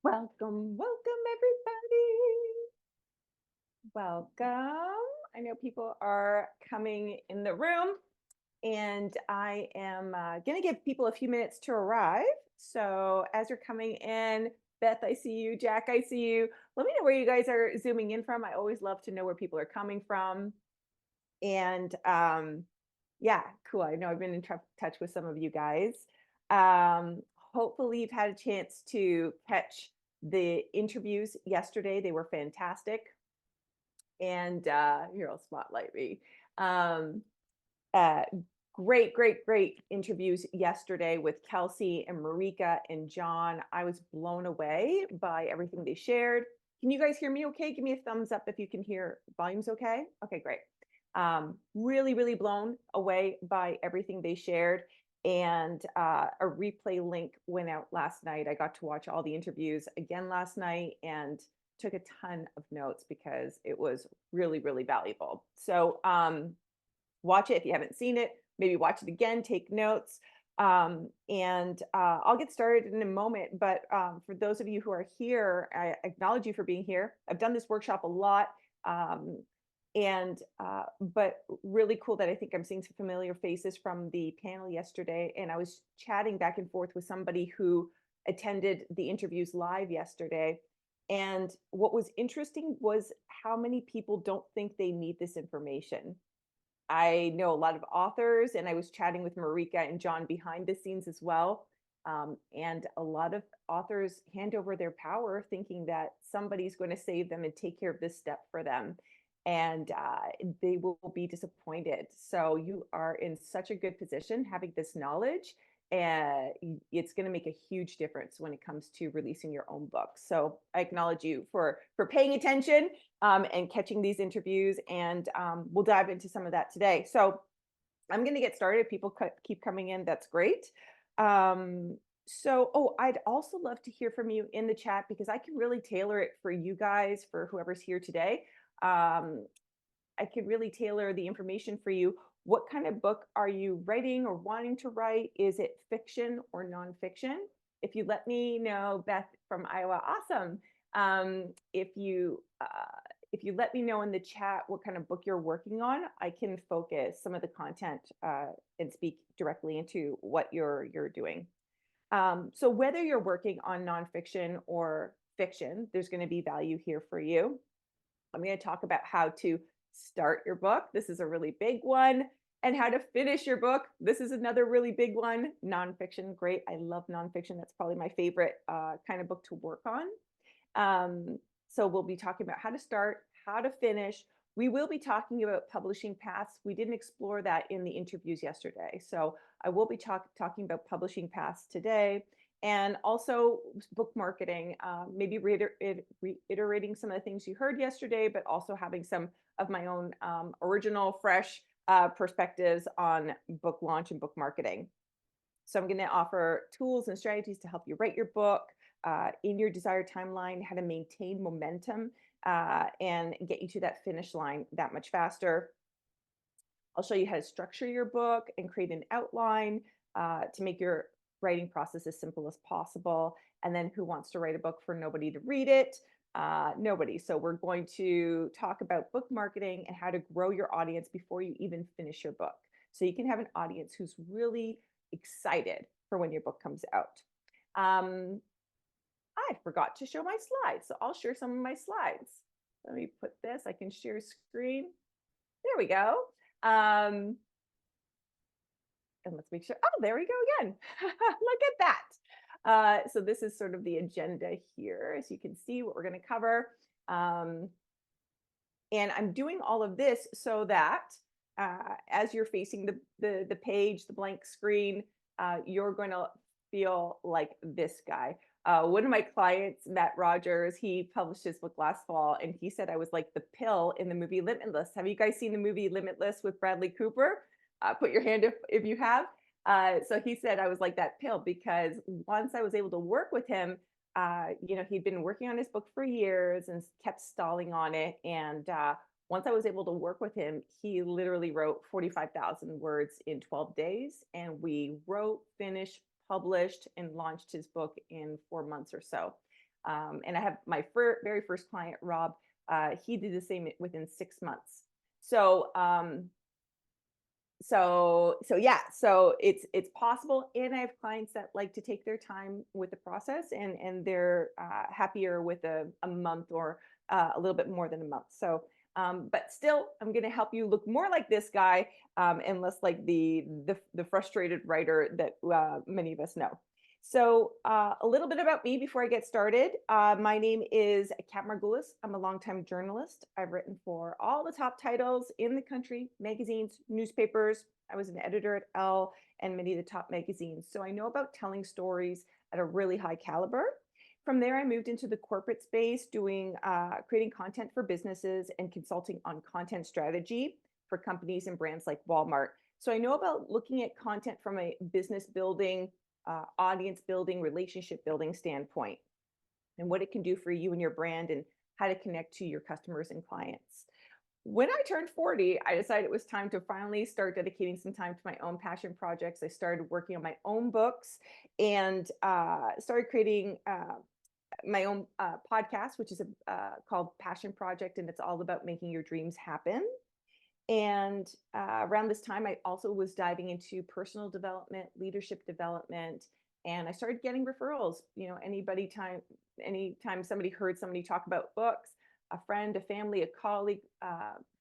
Welcome, welcome, everybody. Welcome. I know people are coming in the room, and I am going to give people a few minutes to arrive. So, as you're coming in, Beth, I see you. Jack, I see you. Let me know where you guys are zooming in from. I always love to know where people are coming from. And yeah, cool. I know I've been in touch with some of you guys. Hopefully, you've had a chance to catch the interviews yesterday. They were fantastic. And here, I'll spotlight me. Um, uh, great interviews yesterday with Kelsey and Marika and John. I was blown away by everything they shared. Can you guys hear me okay? Give me a thumbs up if you can hear volumes okay. Okay, great. Really blown away by everything they shared. And a replay link went out last night. I got to watch all the interviews again last night and took a ton of notes because it was really valuable. So watch it if you haven't seen it. Maybe watch it again, take notes. And I'll get started in a moment. But for those of you who are here, I acknowledge you for being here. I've done this workshop a lot. But really cool that I think I'm seeing some familiar faces from the panel yesterday. And I was chatting back and forth with somebody who attended the interviews live yesterday. And what was interesting was how many people don't think they need this information. I know a lot of authors, and I was chatting with Marika and John behind the scenes as well. And a lot of authors hand over their power thinking that somebody's going to save them and take care of this step for them. And they will be disappointed. So you are in such a good position having this knowledge. And it's going to make a huge difference when it comes to releasing your own book. So I acknowledge you for paying attention and catching these interviews. And we'll dive into some of that today. So I'm going to get started. People keep coming in. That's great. I'd also love to hear from you in the chat because I can really tailor it for you guys, for whoever's here today. I could really tailor the information for you. What kind of book are you writing or wanting to write? Is it fiction or nonfiction? If you let me know, Beth from Iowa, awesome. If you let me know in the chat what kind of book you're working on, I can focus some of the content and speak directly into what you're doing. So whether you're working on nonfiction or fiction, there's going to be value here for you. I'm going to talk about how to start your book. This is a really big one. And how to finish your book. This is another really big one. Nonfiction, great. I love nonfiction. That's probably my favorite kind of book to work on. So we'll be talking about how to start, how to finish. We will be talking about publishing paths. We didn't explore that in the interviews yesterday. So I will be talking about publishing paths today. And also book marketing, maybe reiterating some of the things you heard yesterday, but also having some of my own original, fresh perspectives on book launch and book marketing. So I'm going to offer tools and strategies to help you write your book in your desired timeline, how to maintain momentum and get you to that finish line that much faster. I'll show you how to structure your book and create an outline to make your writing process as simple as possible. And then who wants to write a book for nobody to read it? Nobody. So we're going to talk about book marketing and how to grow your audience before you even finish your book. So you can have an audience who's really excited for when your book comes out. I forgot to show my slides, so I'll share some of my slides. Let me put this, I can share screen. There we go. And let's make sure, oh, there we go again. Look at that. So this is sort of the agenda here, as you can see what we're going to cover. And I'm doing all of this so that as you're facing the page, the blank screen, you're going to feel like this guy. One of my clients, Matt Rogers, he published his book last fall, and he said I was like the pill in the movie Limitless. Have you guys seen the movie Limitless with Bradley Cooper? Put your hand up if you have. So he said I was like that pill because once I was able to work with him, he'd been working on his book for years and kept stalling on it. And once I was able to work with him, he literally wrote 45,000 words in 12 days. And we wrote, finished, published, and launched his book in 4 months or so. And I have my very first client, Rob. He did the same within 6 months. So yeah, so it's possible, and I have clients that like to take their time with the process, and they're happier with a month or a little bit more than a month. So but still, I'm going to help you look more like this guy, and less like the frustrated writer that many of us know. So a little bit about me before I get started. My name is Kat Margulis. I'm a longtime journalist. I've written for all the top titles in the country, magazines, newspapers. I was an editor at Elle and many of the top magazines. So I know about telling stories at a really high caliber. From there, I moved into the corporate space, doing creating content for businesses and consulting on content strategy for companies and brands like Walmart. So I know about looking at content from a business building, audience building, relationship building standpoint, and what it can do for you and your brand, and how to connect to your customers and clients. When I turned 40, I decided it was time to finally start dedicating some time to my own passion projects. I started working on my own books, and started creating my own podcast, which is called Passion Project, and it's all about making your dreams happen. And around this time, I also was diving into personal development, leadership development, and I started getting referrals. Anytime somebody heard somebody talk about books, a friend, a family, a colleague,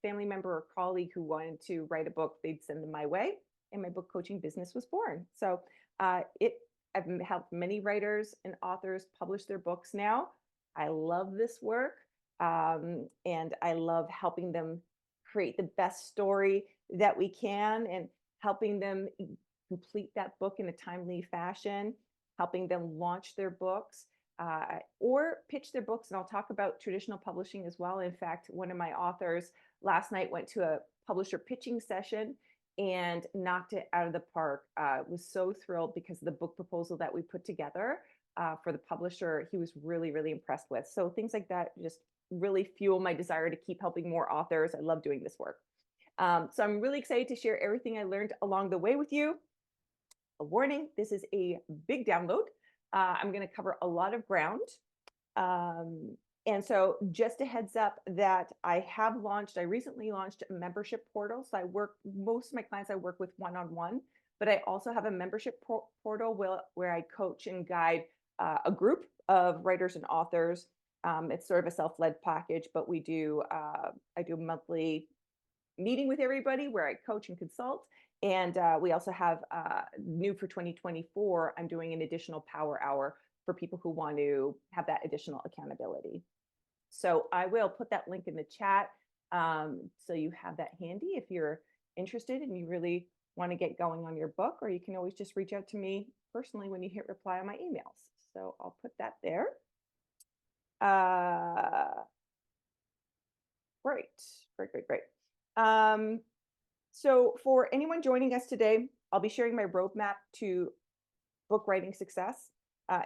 family member or colleague who wanted to write a book, they'd send them my way, and my book coaching business was born. So I've helped many writers and authors publish their books now. I love this work, and I love helping them create the best story that we can, and helping them complete that book in a timely fashion, helping them launch their books, or pitch their books. And I'll talk about traditional publishing as well. In fact, one of my authors last night went to a publisher pitching session and knocked it out of the park. Was so thrilled because of the book proposal that we put together for the publisher. He was really, really impressed with. So things like that just really fuel my desire to keep helping more authors. I love doing this work. So I'm really excited to share everything I learned along the way with you. A warning, this is a big download. I'm going to cover a lot of ground. And so just a heads up that I recently launched a membership portal. So most of my clients I work with one-on-one, but I also have a membership portal where I coach and guide a group of writers and authors. It's sort of a self-led package, but I do a monthly meeting with everybody where I coach and consult. And we also have new for 2024, I'm doing an additional power hour for people who want to have that additional accountability. So I will put that link in the chat, so you have that handy if you're interested and you really want to get going on your book, or you can always just reach out to me personally when you hit reply on my emails. So I'll put that there. Great. So for anyone joining us today, I'll be sharing my roadmap to book writing success,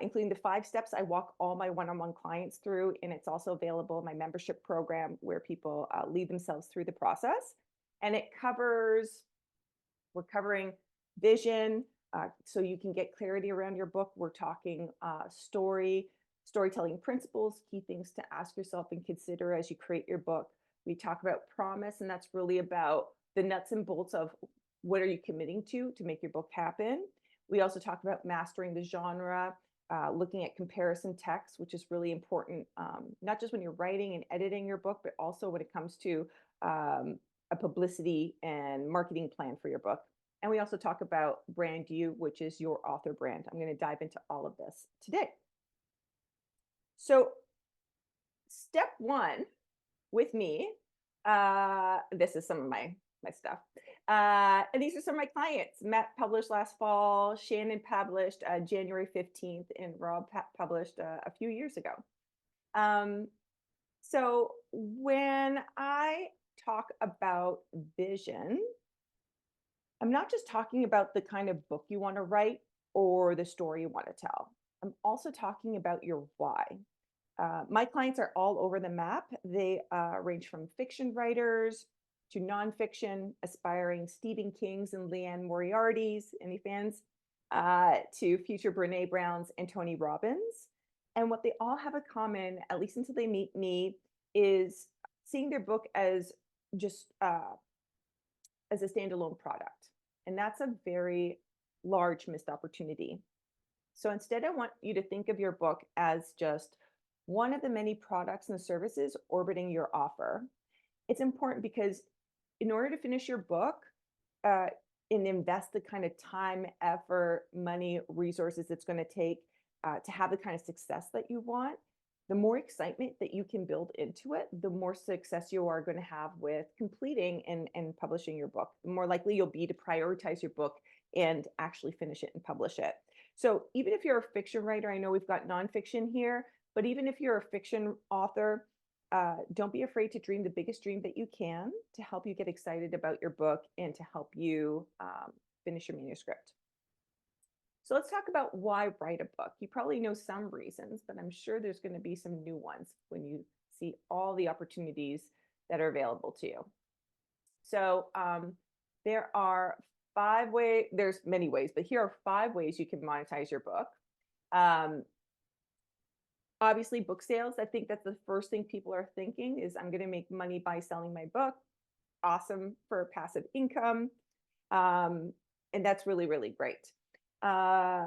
including the 5 steps I walk all my one-on-one clients through. And it's also available in my membership program where people lead themselves through the process. And we're covering vision, so you can get clarity around your book. We're talking storytelling principles, key things to ask yourself and consider as you create your book. We talk about promise, and that's really about the nuts and bolts of what are you committing to make your book happen. We also talk about mastering the genre, looking at comparison text, which is really important, not just when you're writing and editing your book, but also when it comes to a publicity and marketing plan for your book. And we also talk about brand you, which is your author brand. I'm going to dive into all of this today. So step 1 with me, this is some of my stuff. And these are some of my clients. Matt published last fall, Shannon published January 15th, and Rob published a few years ago. So when I talk about vision, I'm not just talking about the kind of book you want to write or the story you want to tell. I'm also talking about your why. My clients are all over the map. They range from fiction writers to nonfiction, aspiring Stephen Kings and Leanne Moriarty's, any fans, to future Brene Browns and Tony Robbins. And what they all have in common, at least until they meet me, is seeing their book as just as a standalone product. And that's a very large missed opportunity. So instead, I want you to think of your book as just one of the many products and services orbiting your offer. It's important because in order to finish your book uh, and invest the kind of time, effort, money, resources it's going to take to have the kind of success that you want, the more excitement that you can build into it, the more success you are going to have with completing and publishing your book. The more likely you'll be to prioritize your book and actually finish it and publish it. So even if you're a fiction writer, I know we've got nonfiction here, but even if you're a fiction author, don't be afraid to dream the biggest dream that you can to help you get excited about your book and to help you finish your manuscript. So let's talk about why write a book. You probably know some reasons, but I'm sure there's going to be some new ones when you see all the opportunities that are available to you. So there are there's many ways, but here are 5 ways you can monetize your book. Um, Obviously, book sales. I think that's the first thing people are thinking is I'm going to make money by selling my book. Awesome for passive income. And that's really, really great. Uh,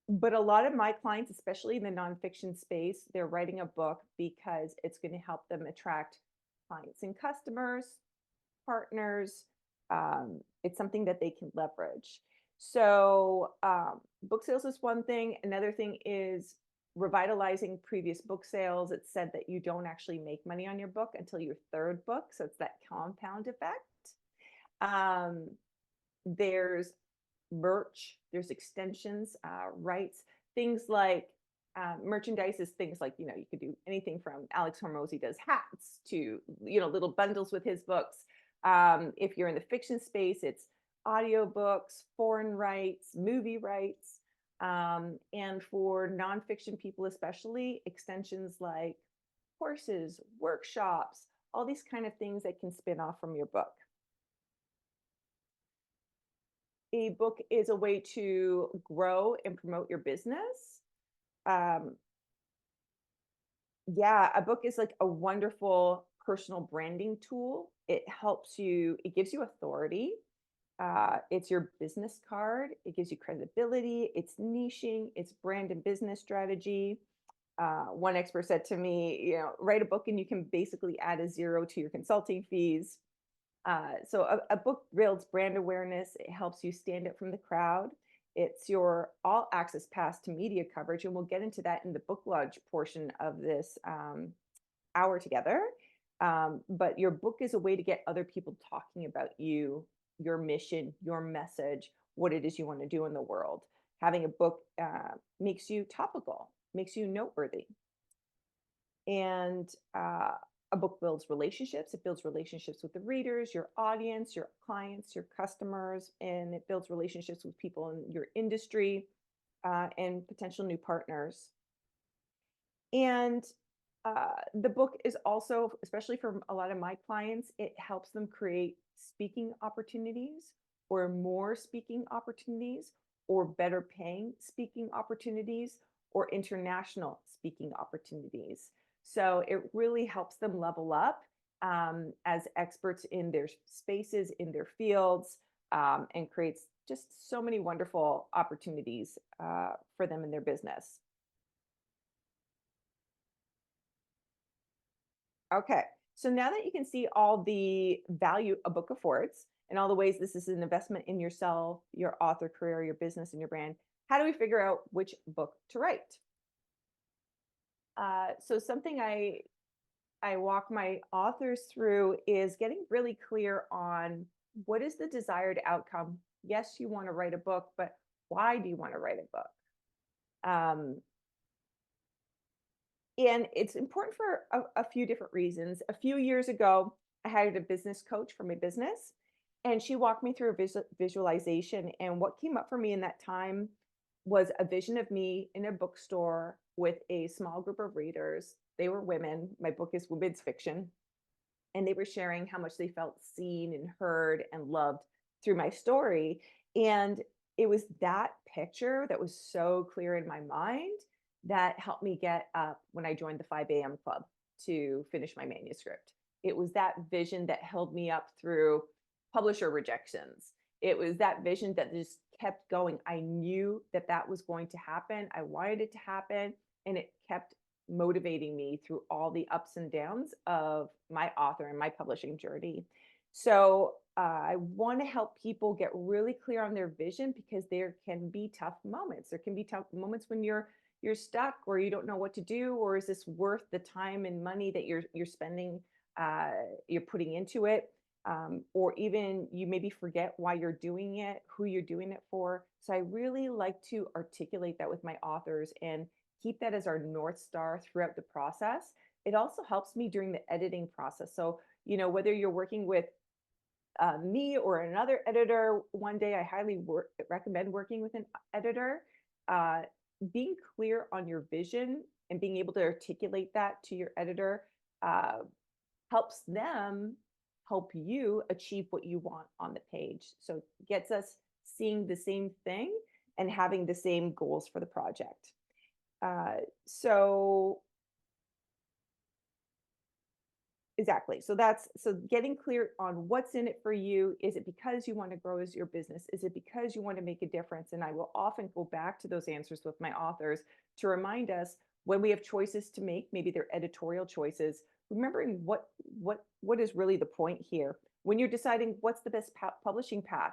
but a lot of my clients, especially in the nonfiction space, they're writing a book because it's going to help them attract clients and customers, partners. It's something that they can leverage. So, book sales is one thing. Another thing is revitalizing previous book sales. It's said that you don't actually make money on your book until your third book. So it's that compound effect. There's merch, there's extensions, rights, things like merchandise is things like, you could do anything from Alex Hormozy does hats to, little bundles with his books. If you're in the fiction space, it's audiobooks, foreign rights, movie rights. And for nonfiction people, especially extensions like courses, workshops, all these kind of things that can spin off from your book. A book is a way to grow and promote your business. Um, yeah, a book is like a wonderful personal branding tool. It gives you authority. It's your business card. It gives you credibility. It's niching. It's brand and business strategy. One expert said to me, write a book and you can basically add a zero to your consulting fees. So a book builds brand awareness. It helps you stand out from the crowd. It's your all access pass to media coverage. And we'll get into that in the book launch portion of this hour together. But your book is a way to get other people talking about you, your mission, your message, what it is you want to do in the world. Having a book makes you topical, makes you noteworthy. And a book builds relationships. It builds relationships with the readers, your audience, your clients, your customers, and it builds relationships with people in your industry and potential new partners. And the book is also, especially for a lot of my clients, it helps them create speaking opportunities or more speaking opportunities or better paying speaking opportunities or international speaking opportunities. So it really helps them level up as experts in their spaces, in their fields, and creates just so many wonderful opportunities for them in their business. Okay, so now that you can see all the value a book affords and all the ways this is an investment in yourself, your author career, your business, and your brand, how do we figure out which book to write? So something I walk my authors through is getting really clear on what is the desired outcome. Yes, you want to write a book, but why do you want to write a book? And it's important for a few different reasons. A few years ago, I hired a business coach for my business, and she walked me through a visualization. And what came up for me in that time was a vision of me in a bookstore with a small group of readers. They were women. My book is women's fiction. And they were sharing how much they felt seen and heard and loved through my story. And it was that picture that was so clear in my mind that helped me get up when I joined the 5 a.m. club to finish my manuscript. It was that vision that held me up through publisher rejections. It was that vision that just kept going. I knew that that was going to happen. I wanted it to happen, and it kept motivating me through all the ups and downs of my author and my publishing journey. So I want to help people get really clear on their vision, because there can be tough moments. There can be tough moments when you're stuck, or you don't know what to do, or is this worth the time and money that you're spending, you're putting into it, or even you maybe forget why you're doing it, who you're doing it for. So I really like to articulate that with my authors and keep that as our North Star throughout the process. It also helps me during the editing process. So, whether you're working with me or another editor, one day I highly recommend working with an editor. Uh, Being clear on your vision and being able to articulate that to your editor uh, helps them help you achieve what you want on the page. So it gets us seeing the same thing and having the same goals for the project. Uh, so Exactly. So getting clear on what's in it for you. Is it because you want to grow as your business? Is it because you want to make a difference? And I will often go back to those answers with my authors to remind us when we have choices to make, maybe they're editorial choices, remembering what is really the point here. When you're deciding what's the best publishing path,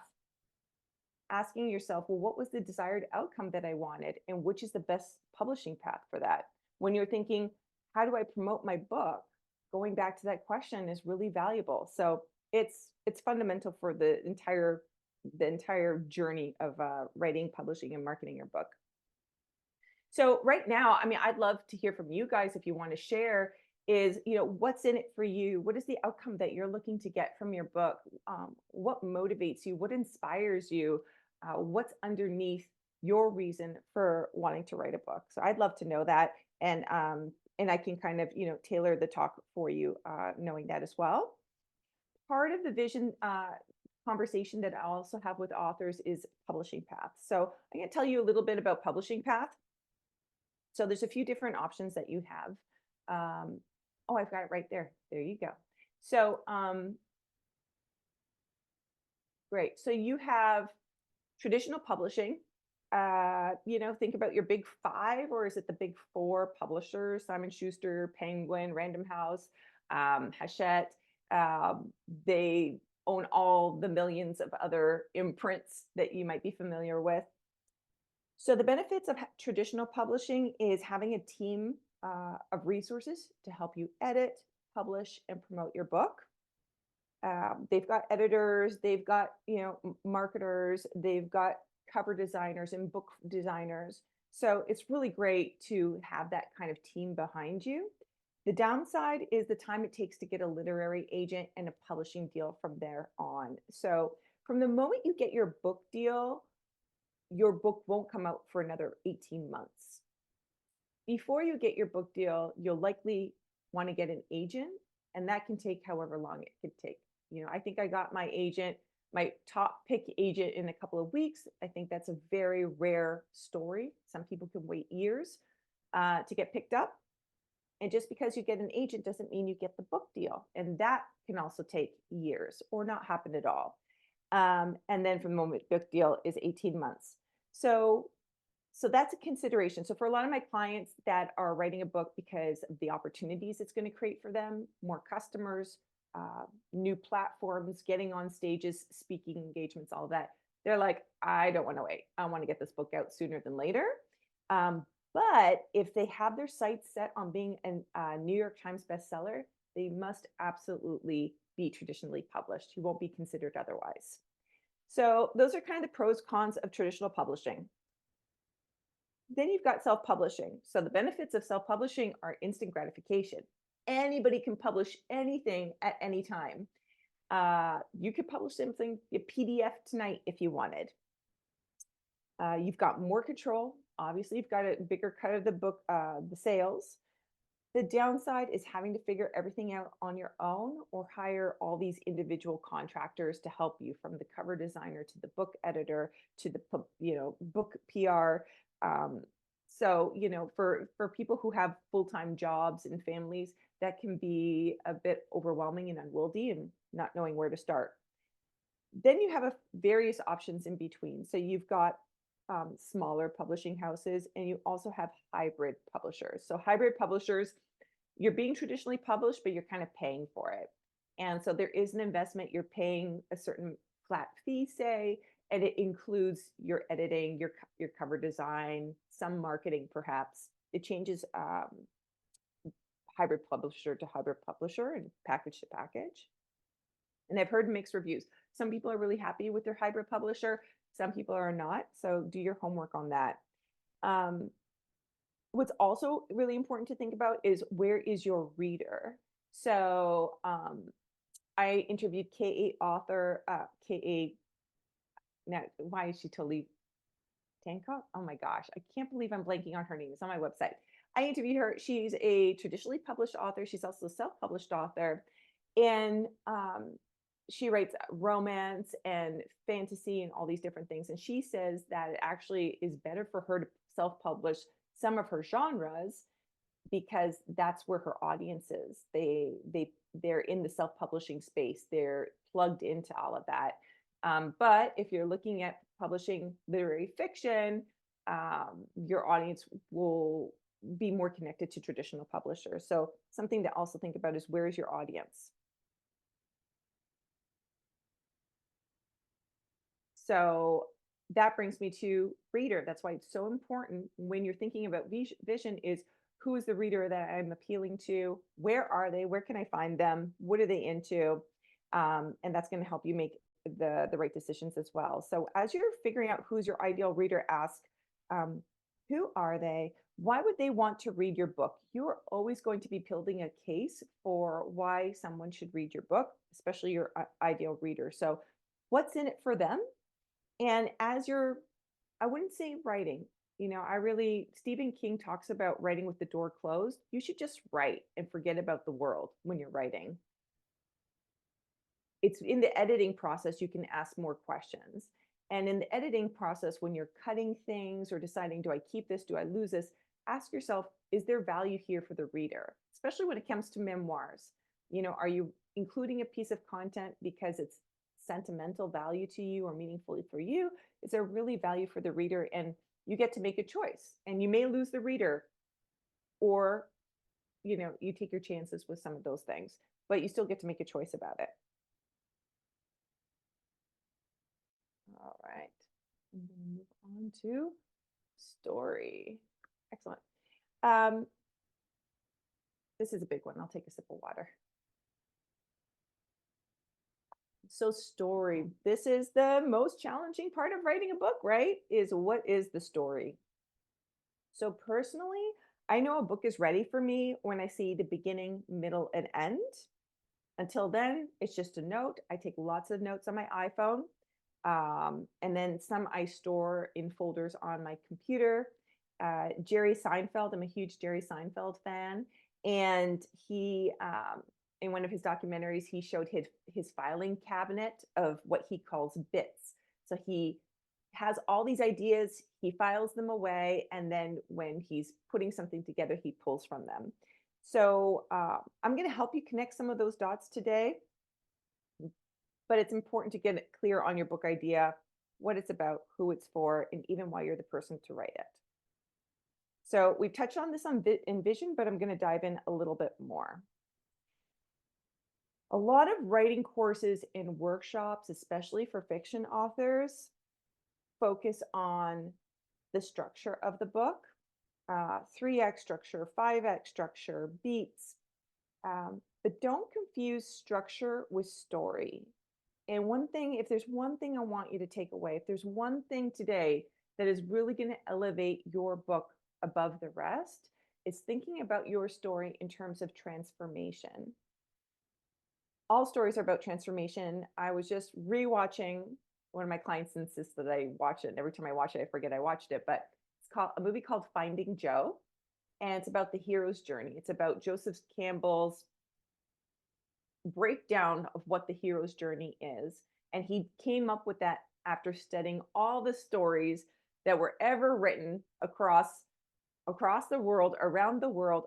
asking yourself, well, what was the desired outcome that I wanted? And which is the best publishing path for that? When you're thinking, how do I promote my book? Going back to that question is really valuable. So it's fundamental for the entire journey of writing, publishing, and marketing your book. So right now, I mean, I'd love to hear from you guys if you want to share is, what's in it for you? What is the outcome that you're looking to get from your book? What motivates you? What inspires you? What's underneath your reason for wanting to write a book? So I'd love to know that. And I can kind of, tailor the talk for you, knowing that as well. Part of the vision conversation that I also have with authors is publishing path. So I'm going to tell you a little bit about publishing path. So there's a few different options that you have. Oh, I've got it right there. There you go. So great. So you have traditional publishing. Think about your big five, or is it the big four publishers? Simon Schuster, Penguin, Random House, Hachette. They own all the millions of other imprints that you might be familiar with. So the benefits of traditional publishing is having a team of resources to help you edit, publish, and promote your book. They've got editors, they've got marketers, they've got cover designers and book designers. So it's really great to have that kind of team behind you. The downside is the time it takes to get a literary agent and a publishing deal from there on. So from the moment you get your book deal, your book won't come out for another 18 months. Before you get your book deal, you'll likely want to get an agent, and that can take however long it could take. I think I got my top pick agent in a couple of weeks. I think that's a very rare story. Some people can wait years to get picked up. And just because you get an agent doesn't mean you get the book deal. And that can also take years or not happen at all. And then from the moment book deal is 18 months. So that's a consideration. So for a lot of my clients that are writing a book because of the opportunities it's going to create for them, more customers, new platforms, getting on stages, speaking engagements, all of that, they're like, I don't want to wait. I want to get this book out sooner than later. But if they have their sights set on being a New York Times bestseller, they must absolutely be traditionally published. You won't be considered otherwise. So those are kind of the pros, cons of traditional publishing. Then you've got self-publishing. So the benefits of self-publishing are instant gratification. Anybody can publish anything at any time. You could publish something, a PDF tonight if you wanted. You've got more control. Obviously, you've got a bigger cut of the book, the sales. The downside is having to figure everything out on your own or hire all these individual contractors to help you, from the cover designer to the book editor to the book PR. So, for people who have full-time jobs and families, that can be a bit overwhelming and unwieldy and not knowing where to start. Then you have various options in between. So you've got smaller publishing houses, and you also have hybrid publishers. So hybrid publishers, you're being traditionally published, but you're kind of paying for it. And so there is an investment. You're paying a certain flat fee, say, and it includes your editing, your cover design, some marketing, perhaps. It changes hybrid publisher to hybrid publisher and package to package. And I've heard mixed reviews. Some people are really happy with their hybrid publisher. Some people are not. So do your homework on that. Um, what's also really important to think about is, where is your reader? So I interviewed KA author, KA, now why is she totally Tanka? Oh my gosh, I can't believe I'm blanking on her name. It's on my website. I interviewed her. She's a traditionally published author. She's also a self-published author. And she writes romance and fantasy and all these different things. And she says that it actually is better for her to self-publish some of her genres, because that's where her audience is. They're in the self-publishing space. They're plugged into all of that. But if you're looking at publishing literary fiction, your audience will be more connected to traditional publishers. So something to also think about is, where is your audience? So that brings me to reader. That's why it's so important when you're thinking about vision is, who is the reader that I'm appealing to? Where are they? Where can I find them? What are they into? And that's going to help you make the right decisions as well. So as you're figuring out who's your ideal reader, ask, who are they? Why would they want to read your book? You are always going to be building a case for why someone should read your book, especially your ideal reader. So what's in it for them? And as you're, I wouldn't say writing, Stephen King talks about writing with the door closed. You should just write and forget about the world when you're writing. It's in the editing process, you can ask more questions. And in the editing process, when you're cutting things or deciding, do I keep this? Do I lose this? Ask yourself, is there value here for the reader? Especially when it comes to memoirs. Are you including a piece of content because it's sentimental value to you or meaningful for you? Is there really value for the reader? And you get to make a choice, and you may lose the reader, or you take your chances with some of those things, but you still get to make a choice about it. All right, I'm going to move on to story. Excellent. This is a big one. I'll take a sip of water. So story, this is the most challenging part of writing a book, right? Is, what is the story? So personally, I know a book is ready for me when I see the beginning, middle, and end. Until then, it's just a note. I take lots of notes on my iPhone. And then some I store in folders on my computer. Jerry Seinfeld, I'm a huge Jerry Seinfeld fan. And he, in one of his documentaries, he showed his filing cabinet of what he calls bits. So he has all these ideas, he files them away, and then when he's putting something together, he pulls from them. So I'm going to help you connect some of those dots today, but it's important to get it clear on your book idea, what it's about, who it's for, and even why you're the person to write it. So we've touched on this in vision, but I'm going to dive in a little bit more. A lot of writing courses and workshops, especially for fiction authors, focus on the structure of the book, 3x structure, 5x structure, beats, but don't confuse structure with story. And one thing, if there's one thing I want you to take away, if there's one thing today that is really going to elevate your book above the rest, it's thinking about your story in terms of transformation. All stories are about transformation. I was just rewatching, one of my clients insists that I watch it. And every time I watch it, I forget I watched it, but it's called a movie called Finding Joe. And it's about the hero's journey. It's about Joseph Campbell's breakdown of what the hero's journey is. And he came up with that after studying all the stories that were ever written across across the world, around the world,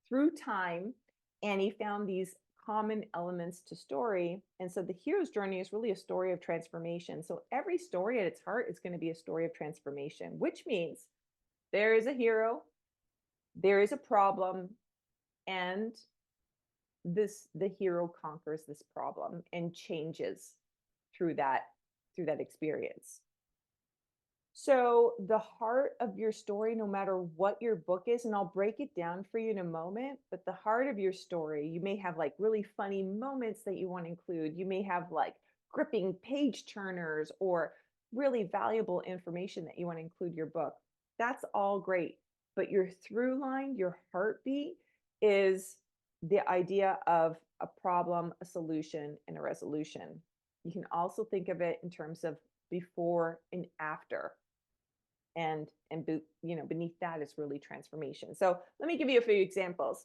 through time, and he found these common elements to story. And so the hero's journey is really a story of transformation. So every story at its heart is going to be a story of transformation, which means there is a hero, there is a problem, and the hero conquers this problem and changes through that experience. So the heart of your story, no matter what your book is, and I'll break it down for you in a moment, but the heart of your story, you may have like really funny moments that you want to include. You may have like gripping page turners or really valuable information that you want to include in your book. That's all great. But your through line, your heartbeat is the idea of a problem, a solution, and a resolution. You can also think of it in terms of before and after, and beneath that is really transformation. So let me give you a few examples.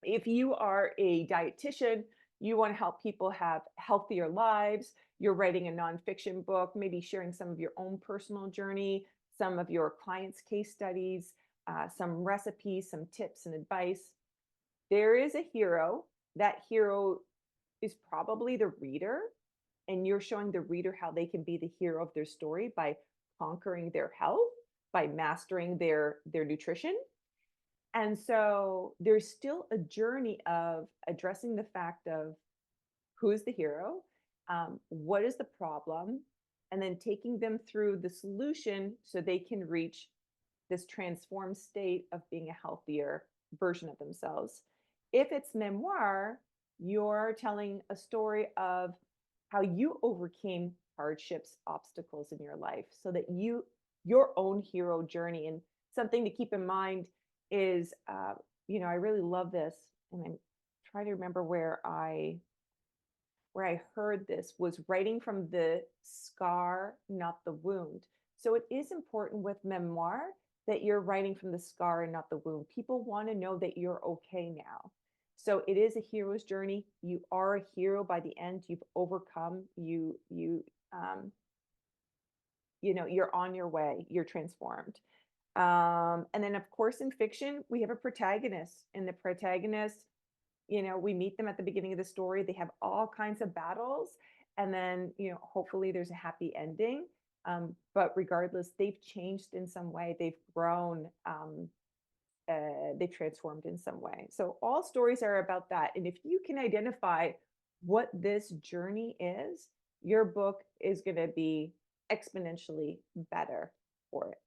If you are a dietitian, you want to help people have healthier lives, you're writing a nonfiction book, maybe sharing some of your own personal journey, some of your clients' case studies, some recipes, some tips and advice. There is a hero. That hero is probably the reader, and you're showing the reader how they can be the hero of their story by conquering their health, by mastering their nutrition. And so there's still a journey of addressing the fact of who is the hero, what is the problem, and then taking them through the solution so they can reach this transformed state of being a healthier version of themselves. If it's memoir, you're telling a story of how you overcame hardships, obstacles in your life so that your own hero journey. And something to keep in mind is, I really love this, and I'm trying to remember where I heard this, was writing from the scar, not the wound. So it is important with memoir that you're writing from the scar and not the wound. People want to know that you're okay now. So it is a hero's journey. You are a hero by the end. You've overcome. You're on your way. You're transformed. And then, of course, in fiction, we have a protagonist, and the protagonist, we meet them at the beginning of the story. They have all kinds of battles, and then, hopefully there's a happy ending. But regardless, they've changed in some way. They've grown. They've transformed in some way. So all stories are about that. And if you can identify what this journey is, your book is going to be exponentially better for it.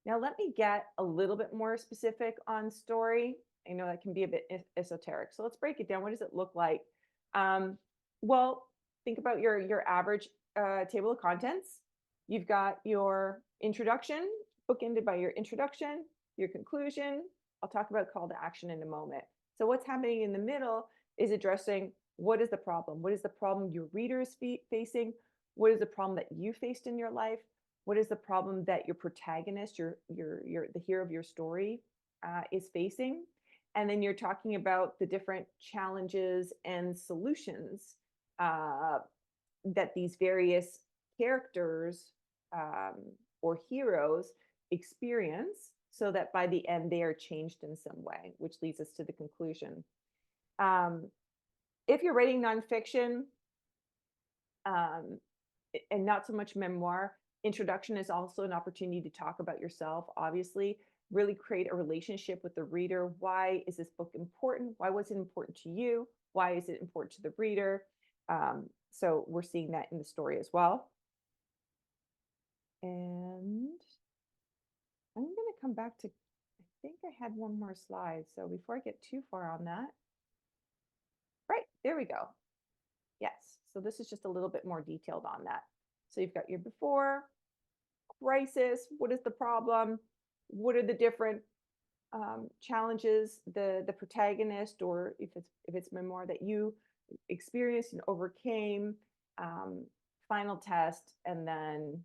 Now, let me get a little bit more specific on story. I know that can be a bit esoteric. So let's break it down. What does it look like? Well, think about your average table of contents. You've got your introduction, bookended by your introduction, your conclusion. I'll talk about call to action in a moment. So what's happening in the middle is addressing what is the problem? What is the problem your reader is facing? What is the problem that you faced in your life? What is the problem that your protagonist, the hero of your story, is facing? And then you're talking about the different challenges and solutions that these various characters or heroes experience, so that by the end they are changed in some way, which leads us to the conclusion. If you're writing nonfiction, and not so much memoir, introduction is also an opportunity to talk about yourself, obviously, really create a relationship with the reader. Why is this book important? Why was it important to you? Why is it important to the reader? So we're seeing that in the story as well. And I'm going to come back to, I think I had one more slide. So before I get too far on that, right, there we go. Yes, so this is just a little bit more detailed on that. So you've got your before, crisis, what is the problem? What are the different challenges the protagonist, or if it's memoir, that you experienced and overcame, final test, and then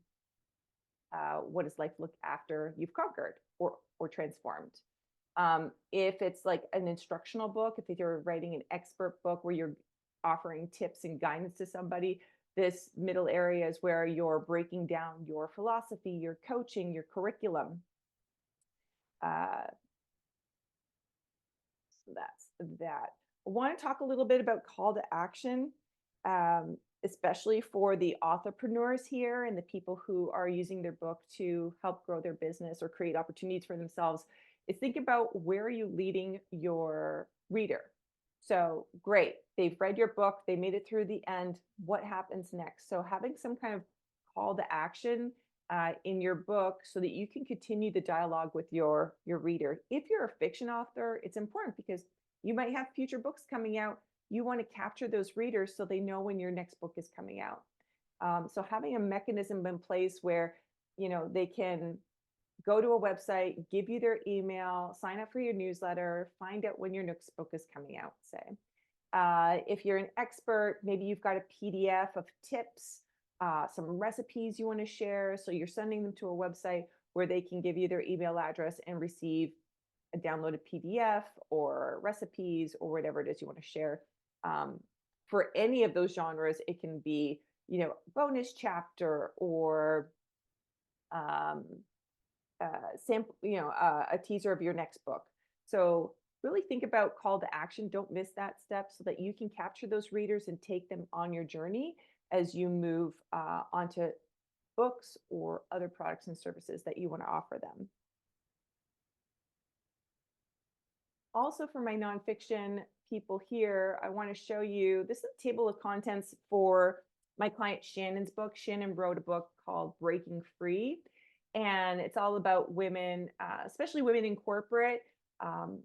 what does life look after you've conquered or transformed? If it's like an instructional book, if you're writing an expert book where you're offering tips and guidance to somebody, this middle area is where you're breaking down your philosophy, your coaching, your curriculum. Uh, so that's that. I want to talk a little bit about call to action, um, especially for the entrepreneurs here and the people who are using their book to help grow their business or create opportunities for themselves. Is think about where are you leading your reader? So great, they've read your book, they made it through the end. What happens next? So having some kind of call to action in your book so that you can continue the dialogue with your reader. If you're a fiction author, it's important because you might have future books coming out. You want to capture those readers so they know when your next book is coming out. So having a mechanism in place where they can go to a website, give you their email, sign up for your newsletter, find out when your next book is coming out, say. If you're an expert, maybe you've got a PDF of tips, some recipes you want to share. So you're sending them to a website where they can give you their email address and receive a downloaded PDF or recipes or whatever it is you want to share. For any of those genres, it can be, bonus chapter or um, sample, a teaser of your next book. So really think about call to action. Don't miss that step so that you can capture those readers and take them on your journey as you move onto books or other products and services that you want to offer them. Also, for my nonfiction people here, I want to show you this is a table of contents for my client Shannon's book. Shannon wrote a book called Breaking Free, and it's all about women, especially women in corporate, um,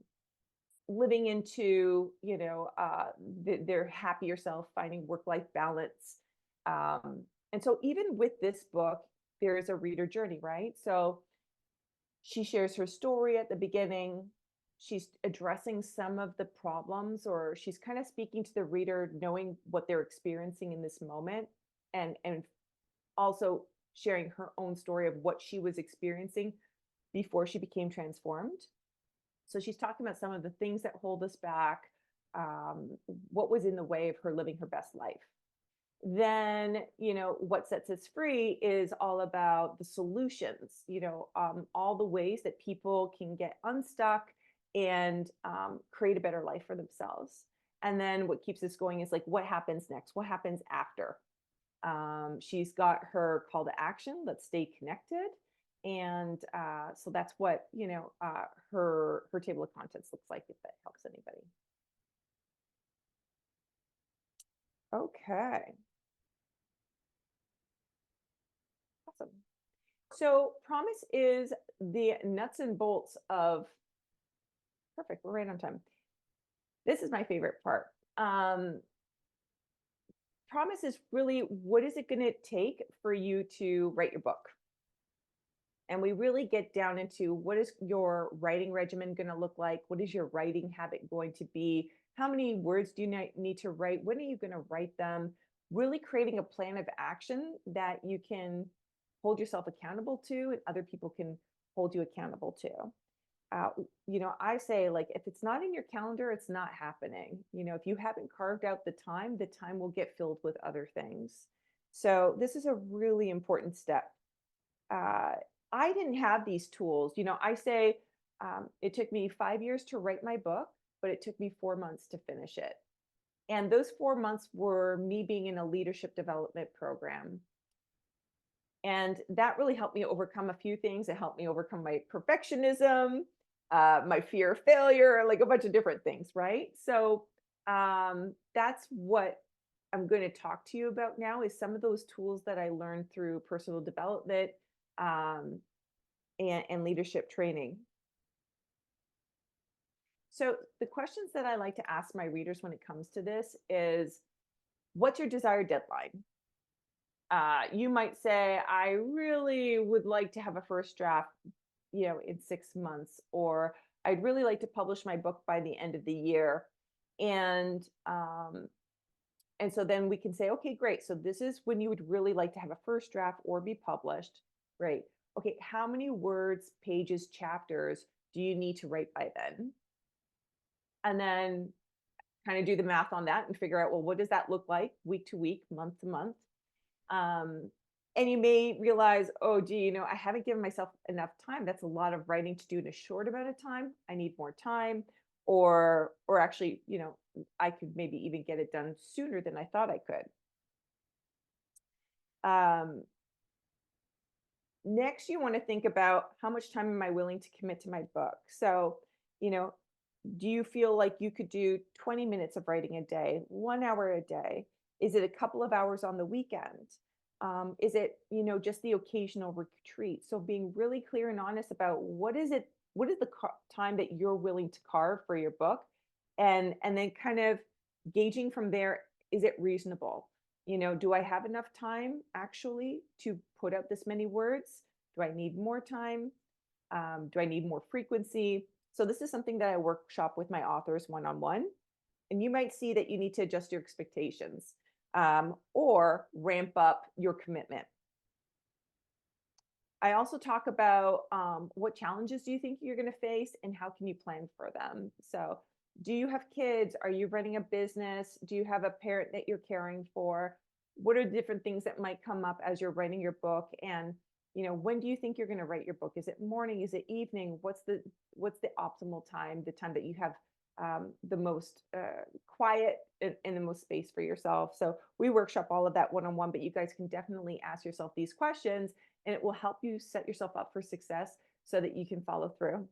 living into their happier self, finding work-life balance. And so, even with this book, there is a reader journey, right? So she shares her story at the beginning. She's addressing some of the problems, or she's kind of speaking to the reader, knowing what they're experiencing in this moment, and also sharing her own story of what she was experiencing before she became transformed. So she's talking about some of the things that hold us back, what was in the way of her living her best life. Then, what sets us free is all about the solutions, all the ways that people can get unstuck and create a better life for themselves. And then what keeps us going is like, what happens next? What happens after? She's got her call to action, let's stay connected. And so that's what, her table of contents looks like, if that helps anybody. Okay. Awesome. So promise is the nuts and bolts of, perfect, we're right on time. This is my favorite part. Promise is really, what is it going to take for you to write your book? And we really get down into what is your writing regimen going to look like? What is your writing habit going to be? How many words do you need to write? When are you going to write them? Really creating a plan of action that you can hold yourself accountable to and other people can hold you accountable to. I say, like, if it's not in your calendar, it's not happening. If you haven't carved out the time will get filled with other things. So this is a really important step. I didn't have these tools. I say it took me 5 years to write my book, but it took me 4 months to finish it. And those 4 months were me being in a leadership development program. And that really helped me overcome a few things. It helped me overcome my perfectionism, my fear of failure, like a bunch of different things, right? So that's what I'm going to talk to you about now is some of those tools that I learned through personal development um, and leadership training. So the questions that I like to ask my readers when it comes to this is, what's your desired deadline? You might say, I really would like to have a first draft, in 6 months, or I'd really like to publish my book by the end of the year. And so then we can say, okay, great. So this is when you would really like to have a first draft or be published. Great. Okay, how many words, pages, chapters do you need to write by then? And then kind of do the math on that and figure out, well, what does that look like week to week, month to month? And you may realize, oh, gee, I haven't given myself enough time. That's a lot of writing to do in a short amount of time. I need more time. Or actually, I could maybe even get it done sooner than I thought I could. Um, Next, you want to think about how much time am I willing to commit to my book? So, you know, do you feel like you could do 20 minutes of writing a day, 1 hour a day? Is it a couple of hours on the weekend? Is it, just the occasional retreat? So being really clear and honest about what is the time that you're willing to carve for your book, and then kind of gauging from there, is it reasonable? Do I have enough time actually to put out this many words? Do I need more time? Do I need more frequency? So this is something that I workshop with my authors one on one. And you might see that you need to adjust your expectations, or ramp up your commitment. I also talk about what challenges do you think you're going to face and how can you plan for them? So, do you have kids? Are you running a business? Do you have a parent that you're caring for? What are the different things that might come up as you're writing your book? And when do you think you're going to write your book? Is it morning? Is it evening? What's the optimal time? The time that you have the most quiet and the most space for yourself. So we workshop all of that one on one, but you guys can definitely ask yourself these questions and it will help you set yourself up for success so that you can follow through.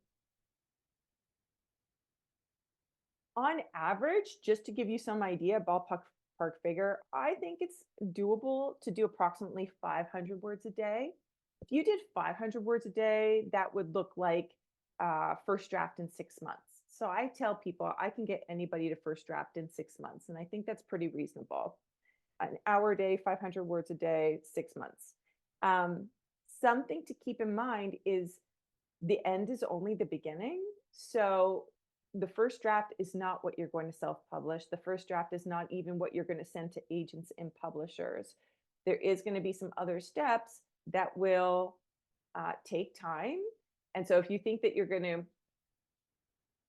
On average, just to give you some idea, ballpark figure, I think it's doable to do approximately 500 words a day. If you did 500 words a day, that would look like first draft in 6 months. So I tell people I can get anybody to first draft in 6 months, and I think that's pretty reasonable. An hour a day, 500 words a day, 6 months. Um, Something to keep in mind is the end is only the beginning. So the first draft is not what you're going to self-publish. The first draft is not even what you're going to send to agents and publishers. There is going to be some other steps that will take time. And so if you think that you're going to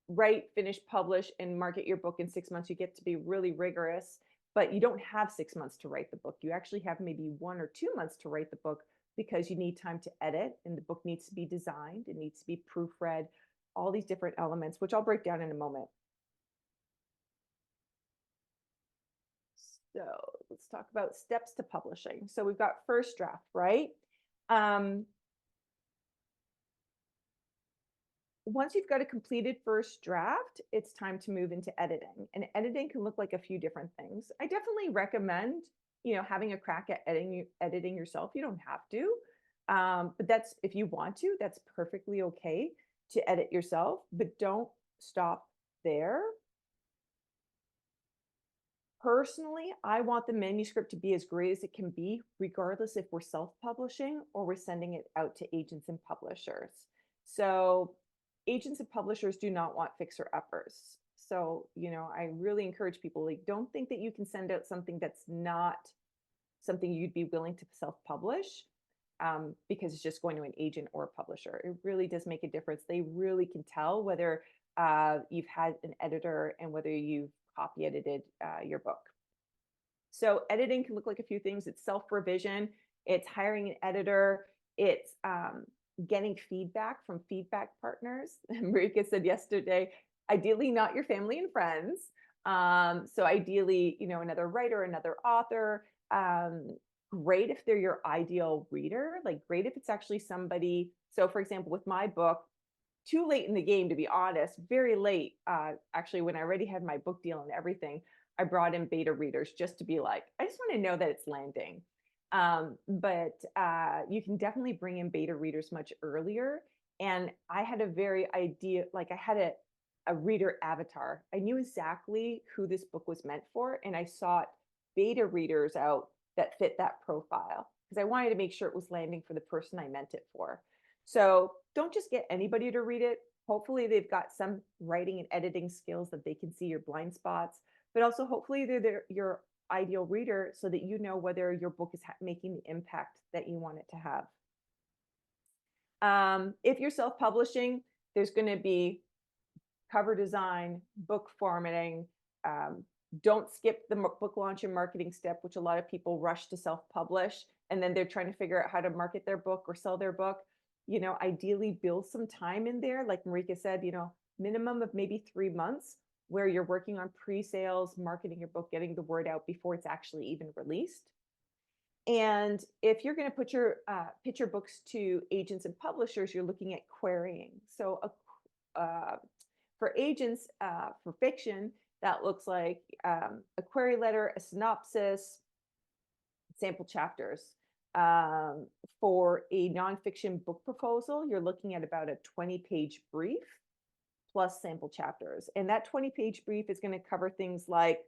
write, finish, publish, and market your book in 6 months, you get to be really rigorous, but you don't have 6 months to write the book. You actually have maybe 1 or 2 months to write the book because you need time to edit and the book needs to be designed, it needs to be proofread, all these different elements, which I'll break down in a moment. So let's talk about steps to publishing. So we've got first draft, right? Once you've got a completed first draft, it's time to move into editing. And editing can look like a few different things. I definitely recommend, having a crack at editing yourself. You don't have to. But that's if you want to, that's perfectly okay to edit yourself, but don't stop there. Personally, I want the manuscript to be as great as it can be, regardless if we're self-publishing or we're sending it out to agents and publishers. So agents and publishers do not want fixer-uppers. So, I really encourage people, like, don't think that you can send out something that's not something you'd be willing to self-publish, because it's just going to an agent or a publisher. It really does make a difference. They really can tell whether you've had an editor and whether you've copy edited your book. So editing can look like a few things. It's self-revision, it's hiring an editor, it's getting feedback from feedback partners. Marika said yesterday, ideally not your family and friends. So ideally, another writer, another author. Great if they're your ideal reader, like great if it's actually somebody. So for example, with my book, too late in the game, to be honest, very late. Actually, when I already had my book deal and everything, I brought in beta readers just to be like, I just want to know that it's landing. But you can definitely bring in beta readers much earlier. And I had a very idea, like I had a reader avatar. I knew exactly who this book was meant for. And I sought beta readers out that fit that profile because I wanted to make sure it was landing for the person I meant it for. So don't just get anybody to read it. Hopefully they've got some writing and editing skills that they can see your blind spots, but also hopefully they're your ideal reader so that you know whether your book is making the impact that you want it to have. If you're self-publishing, there's going to be cover design, book formatting. Don't skip the book launch and marketing step, which a lot of people rush to self-publish. and then they're trying to figure out how to market their book or sell their book, ideally build some time in there. Like Marika said, minimum of maybe 3 months where you're working on pre-sales, marketing your book, getting the word out before it's actually even released. And if you're going to put your pitch your books to agents and publishers, you're looking at querying. So for agents, for fiction, that looks like a query letter, a synopsis, sample chapters. For a nonfiction book proposal, you're looking at about a 20-page brief plus sample chapters. And that 20-page brief is going to cover things like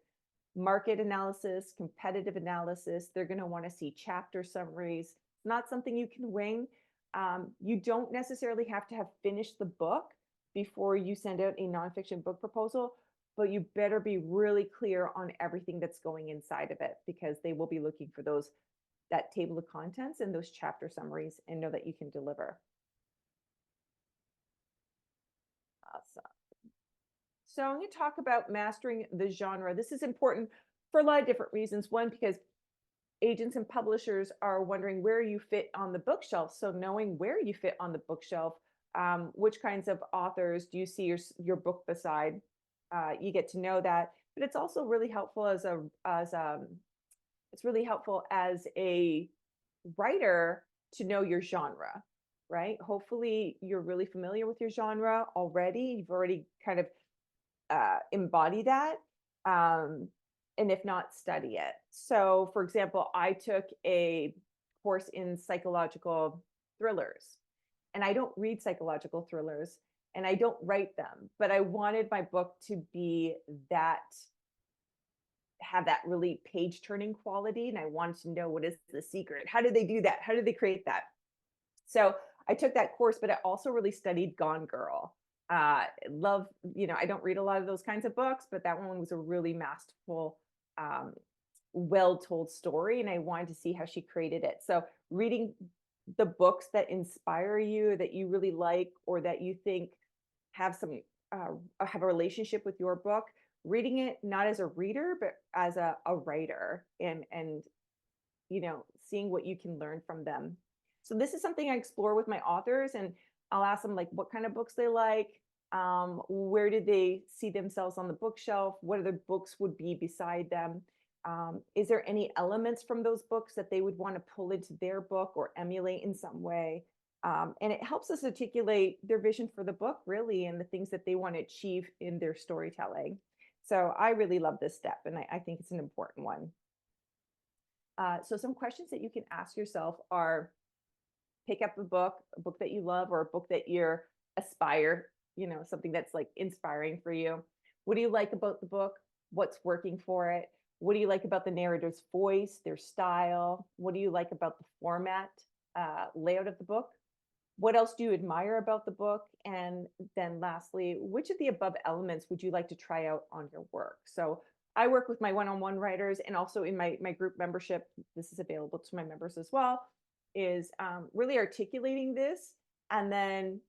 market analysis, competitive analysis. They're going to want to see chapter summaries. It's not something you can wing. You don't necessarily have to have finished the book before you send out a nonfiction book proposal, but you better be really clear on everything that's going inside of it, because they will be looking for that table of contents and those chapter summaries, and know that you can deliver. Awesome. So I'm going to talk about mastering the genre. This is important for a lot of different reasons. One, because agents and publishers are wondering where you fit on the bookshelf. So knowing where you fit on the bookshelf, which kinds of authors do you see your book beside, you get to know that. But it's also really helpful it's really helpful as a writer to know your genre, right? Hopefully you're really familiar with your genre already. You've already kind of embody that, and if not, study it. So for example, I took a course in psychological thrillers, and I don't read psychological thrillers and I don't write them, but I wanted my book to be have that really page turning quality, and I wanted to know, what is the secret? How did they do that? How did they create that? So I took that course, but I also really studied Gone Girl. Love, I don't read a lot of those kinds of books, but that one was a really masterful, well-told story, and I wanted to see how she created it. So reading the books that inspire you, that you really like, or that you think have have a relationship with your book, reading it not as a reader, but as a writer, and seeing what you can learn from them. So this is something I explore with my authors, and I'll ask them like what kind of books they like, where do they see themselves on the bookshelf, what other books would be beside them, is there any elements from those books that they would want to pull into their book or emulate in some way. And it helps us articulate their vision for the book, really, and the things that they want to achieve in their storytelling. So I really love this step, and I think it's an important one. So some questions that you can ask yourself are: pick up a book that you love, or a book that you're aspire, something that's like inspiring for you. What do you like about the book? What's working for it? What do you like about the narrator's voice, their style? What do you like about the format, layout of the book? What else do you admire about the book? And then lastly, which of the above elements would you like to try out on your work? So I work with my one-on-one writers, and also in my group membership, this is available to my members as well, is really articulating this, and then,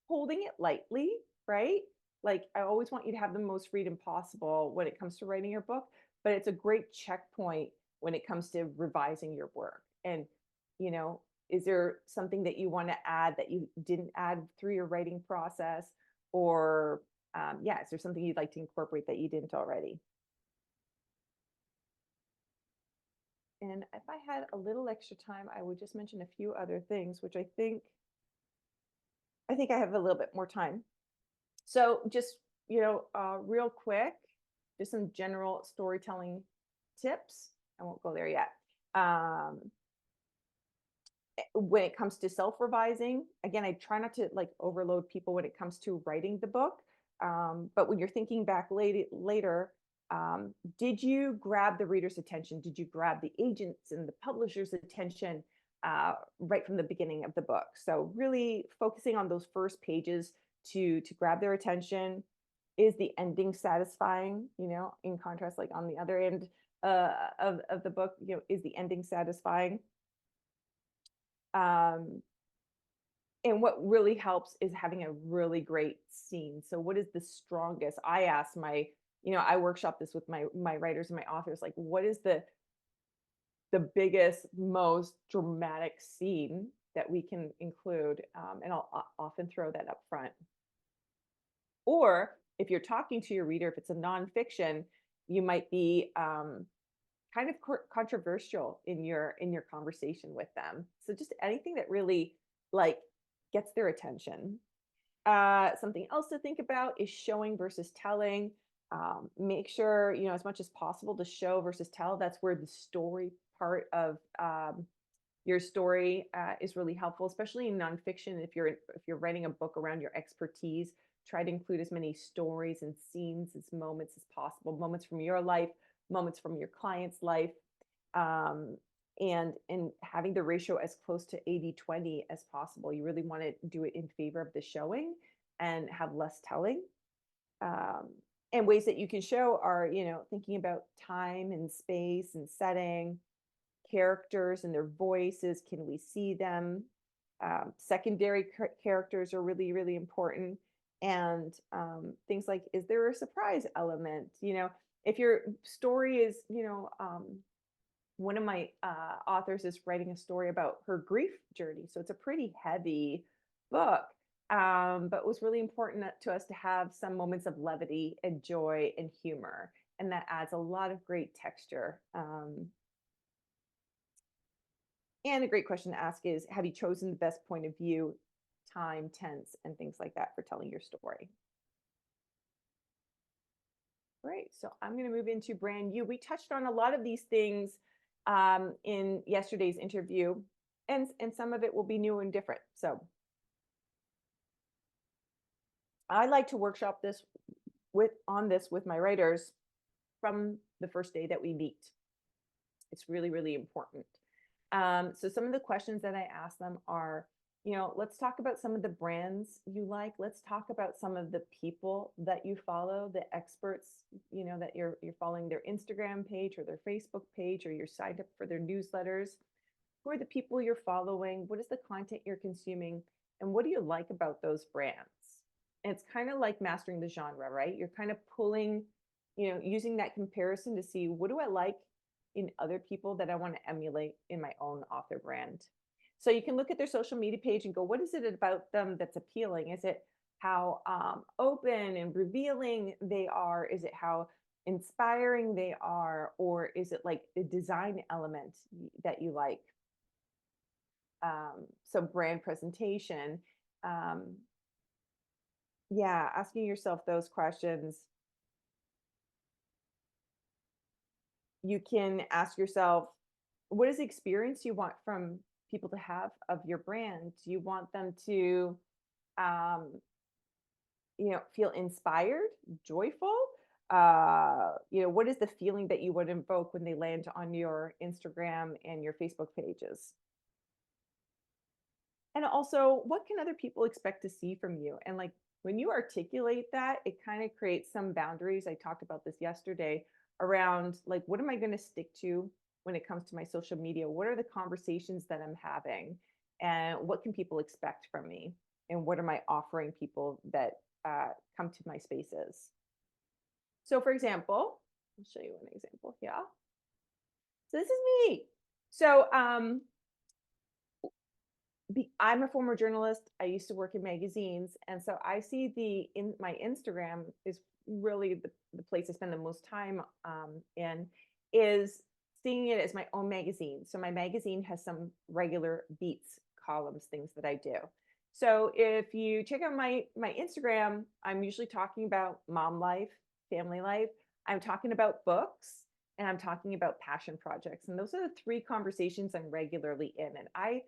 holding it lightly, right? Like, I always want you to have the most freedom possible when it comes to writing your book, but it's a great checkpoint when it comes to revising your work. And, is there something that you want to add that you didn't add through your writing process? Or, is there something you'd like to incorporate that you didn't already? And if I had a little extra time, I would just mention a few other things, which I think I have a little bit more time. So just, real quick, just some general storytelling tips. I won't go there yet. When it comes to self-revising, again, I try not to like overload people when it comes to writing the book. But when you're thinking back later, did you grab the reader's attention? Did you grab the agents and the publisher's attention right from the beginning of the book? So really focusing on those first pages to grab their attention. Is the ending satisfying? In contrast, like on the other end of the book, is the ending satisfying? And what really helps is having a really great scene. So what is the strongest? I ask I workshop this with my writers and my authors, like, what is the the biggest, most dramatic scene that we can include, and I'll often throw that up front. Or if you're talking to your reader, if it's a nonfiction, you might be kind of controversial in your conversation with them. So just anything that really like gets their attention. Something else to think about is showing versus telling. Make sure, you know, as much as possible to show versus tell. That's where the story part of your story is really helpful, especially in nonfiction. If you're writing a book around your expertise, try to include as many stories and scenes as moments as possible, moments from your life, moments from your client's life, um, and having the ratio as close to 80-20 as possible. You really want to do it in favor of the showing and have less telling. Um, and ways that you can show are, you know, thinking about time and space and setting, characters and their voices. Can we see them? Secondary characters are really, really important. And things like, is there a surprise element? You know, if your story is, you know, one of my authors is writing a story about her grief journey. So it's a pretty heavy book, but it was really important to us to have some moments of levity and joy and humor. And that adds a lot of great texture. And a great question to ask is, have you chosen the best point of view, time, tense, and things like that for telling your story? Great. So I'm going to move into brand new. We touched on a lot of these things in yesterday's interview, and some of it will be new and different. So I like to workshop this with my writers from the first day that we meet. It's really, really important. So some of the questions that I ask them are, you know, let's talk about some of the brands you like. Let's talk about some of the people that you follow, the experts, you know, that you're following their Instagram page or their Facebook page, or you're signed up for their newsletters. Who are the people you're following? What is the content you're consuming? And what do you like about those brands? And it's kind of like mastering the genre, right? You're kind of pulling, you know, using that comparison to see, what do I like in other people that I want to emulate in my own author brand? So you can look at their social media page and go, what is it about them that's appealing? Is it how open and revealing they are? Is it how inspiring they are? Or is it like the design element that you like? So brand presentation. Um, yeah, asking yourself those questions. You can ask yourself, what is the experience you want from people to have of your brand? Do you want them to, um, you know, feel inspired, joyful? You know, what is the feeling that you would invoke when they land on your Instagram and your Facebook pages? And also, what can other people expect to see from you? And like when you articulate that, it kind of creates some boundaries. I talked about this yesterday around like, what am I going to stick to when it comes to my social media? What are the conversations that I'm having? And what can people expect from me? And what am I offering people that come to my spaces? So, for example, I'll show you an example here. So, this is me. So, I'm a former journalist. I used to work in magazines, and so I see in my Instagram is really the place I spend the most time in, is seeing it as my own magazine. So my magazine has some regular beats, columns, things that I do. So if you check out my Instagram, I'm usually talking about mom life, family life. I'm talking about books, and I'm talking about passion projects. And those are the three conversations I'm regularly in. And I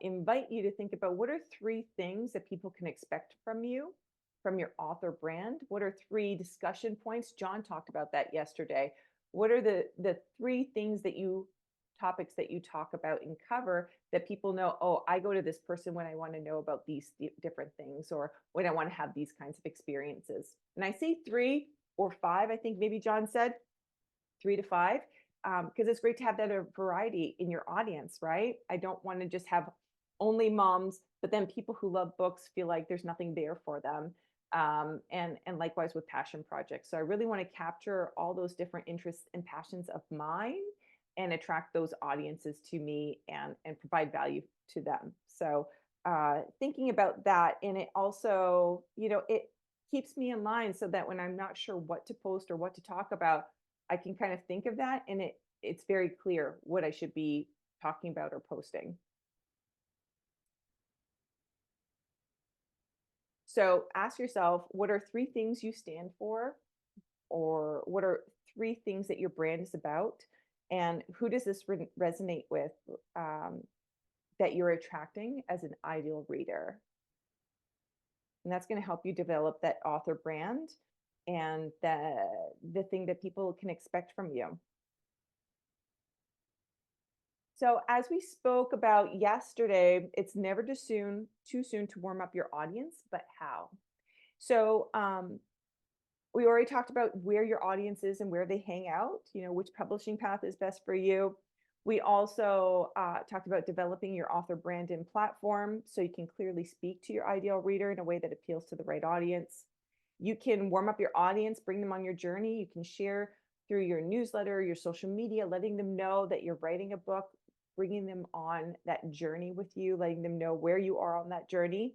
invite you to think about, what are three things that people can expect from you, from your author brand? What are three discussion points? John talked about that yesterday. What are the three things topics that you talk about and cover that people know, oh, I go to this person when I want to know about these different things, or when I want to have these kinds of experiences? And I say 3 or 5, I think maybe John said 3 to 5, because it's great to have that variety in your audience, right? I don't want to just have only moms, but then people who love books feel like there's nothing there for them. And likewise with passion projects. So I really want to capture all those different interests and passions of mine, and attract those audiences to me and provide value to them. So thinking about that, and it also, it keeps me in line so that when I'm not sure what to post or what to talk about, I can kind of think of that, and it's very clear what I should be talking about or posting. So ask yourself, what are three things you stand for? Or what are three things that your brand is about? And who does this resonate with, um, that you're attracting as an ideal reader? And that's going to help you develop that author brand and the thing that people can expect from you. So as we spoke about yesterday, it's never too soon to warm up your audience, but how? So we already talked about where your audience is and where they hang out, which publishing path is best for you. We also talked about developing your author brand and platform so you can clearly speak to your ideal reader in a way that appeals to the right audience. You can warm up your audience, bring them on your journey. You can share through your newsletter, your social media, letting them know that you're writing a book, bringing them on that journey with you, letting them know where you are on that journey.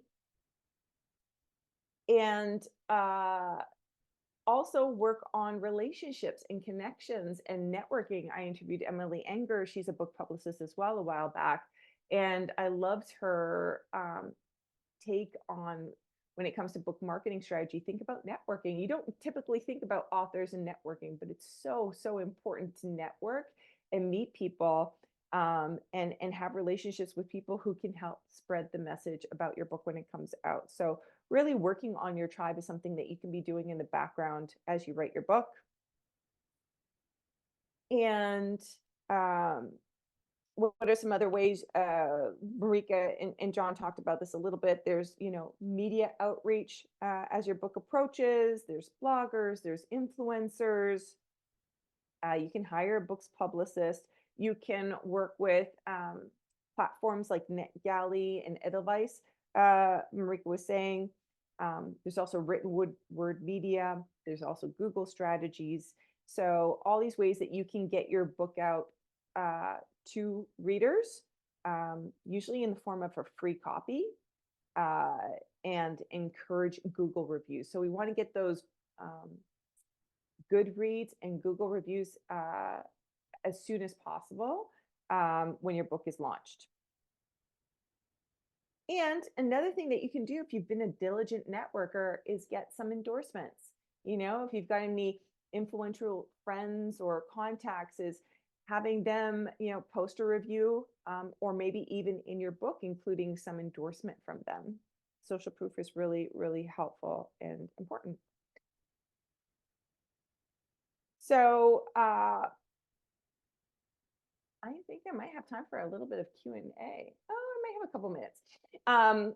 And also work on relationships and connections and networking. I interviewed Emily Enger. She's a book publicist as well a while back. And I loved her take on when it comes to book marketing strategy. Think about networking. You don't typically think about authors and networking, but it's so, so important to network and meet people, and have relationships with people who can help spread the message about your book when it comes out. So really working on your tribe is something that you can be doing in the background as you write your book. And what are some other ways? Marika and John talked about this a little bit. There's, media outreach as your book approaches. There's bloggers, there's influencers. You can hire a book's publicist. You can work with platforms like NetGalley and Edelweiss. Marika was saying, there's also written word media. There's also Google strategies. So all these ways that you can get your book out to readers, usually in the form of a free copy, and encourage Google reviews. So we want to get those Goodreads and Google reviews as soon as possible when your book is launched. And another thing that you can do if you've been a diligent networker is get some endorsements. If you've got any influential friends or contacts, is having them, post a review, or maybe even in your book, including some endorsement from them. Social proof is really, really helpful and important. So I think I might have time for a little bit of Q&A. Oh, I might have a couple minutes.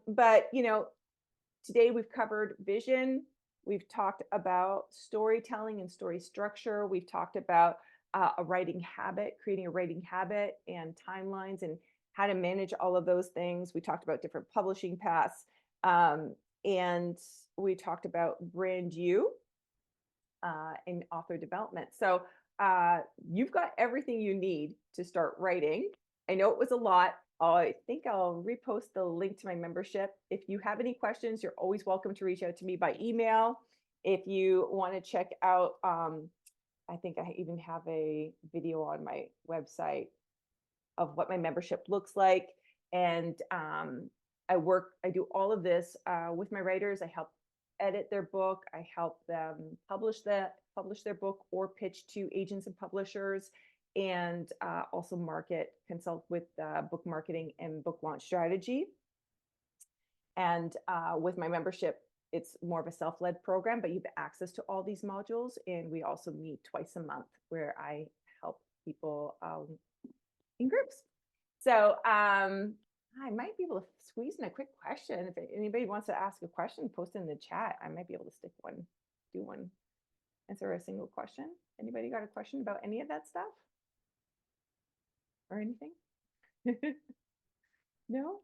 But, today we've covered vision. We've talked about storytelling and story structure. We've talked about a writing habit, creating a writing habit and timelines and how to manage all of those things. We talked about different publishing paths. And we talked about brand you and author development. So you've got everything you need to start writing. I know it was a lot. I think I'll repost the link to my membership. If you have any questions, you're always welcome to reach out to me by email. If you want to check out, I think I even have a video on my website of what my membership looks like. And I do all of this with my writers. I help edit their book. I help them publish their book or pitch to agents and publishers, and also consult with book marketing and book launch strategy. And with my membership, it's more of a self-led program, but you have access to all these modules. And we also meet twice a month where I help people in groups. So I might be able to squeeze in a quick question. If anybody wants to ask a question, post it in the chat. I might be able to do one, answer a single question. Anybody got a question about any of that stuff? Or anything? No?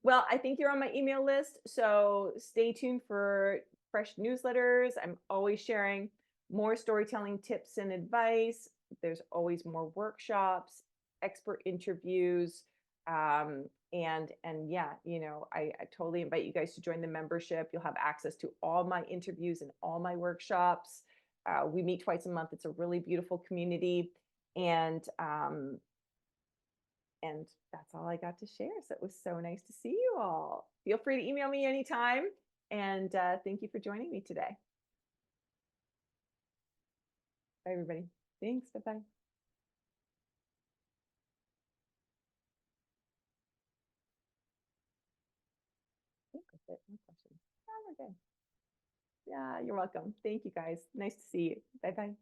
Well, I think you're on my email list, so stay tuned for fresh newsletters. I'm always sharing more storytelling tips and advice, There's always more workshops, expert interviews, and yeah, I totally invite you guys to join the membership. You'll have access to all my interviews and all my workshops. We meet twice a month. It's a really beautiful community, and and that's all I got to share. So it was so nice to see you all. Feel free to email me anytime. And thank you for joining me today. Bye, everybody. Thanks. Bye bye. No questions. Yeah, we're good. Yeah, you're welcome. Thank you guys. Nice to see you. Bye bye.